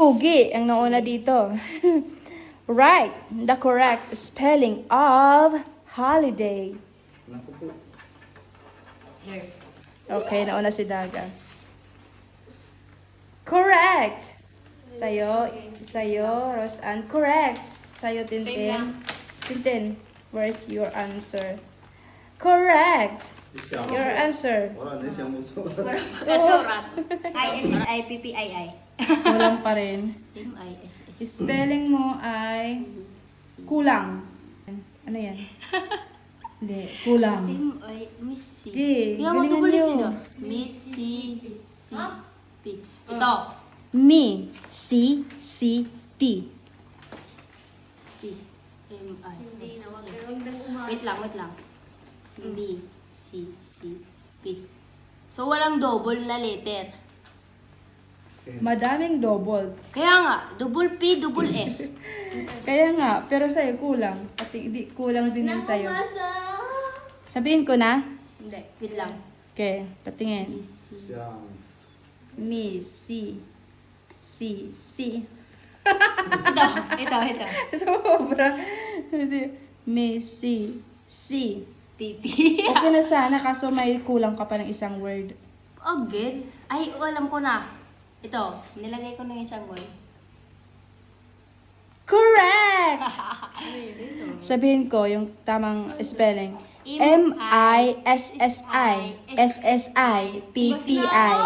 Pugi ang nauna dito. Right, the correct spelling of holiday. Naku po. Here. Okay, nauna si Daga. Correct. Sa'yo, Roseanne. Correct. Sa'yo, Tintin. Tintin, where's your answer? Correct. Your answer. Wala na siyang muso. Kasurat. I-S-S-I-P-P-I-I. Walang pa rin. M-I-S-S. Spelling mo ay kulang. Ano yan? Hindi, kulang. Missy. Sige, Kaya mo galingan double niyo. sino? Missy. C-P. Ito. Me, C, C, P. P. M-I. Wait lang. D. C, C, P. So, walang double na letter. Madaming double. Kaya nga, double P, double S. Kaya nga, pero sa'yo kulang. Pati di, kulang din yan sa'yo. Sabihin ko na? Hindi, wait lang. Okay, patingin. Missy. Siyang. Me, C, C, C. Ito. Sobra. Hindi. Me, C, C. PP. Okay na sana, kaso may kulang ka pa ng isang word. Oh, good. Ay, alam ko na. Ito, nilagay ko ng isang word. Correct! Sabihin ko yung tamang spelling. M-I-S-S-I. S-S-I. P-P-I.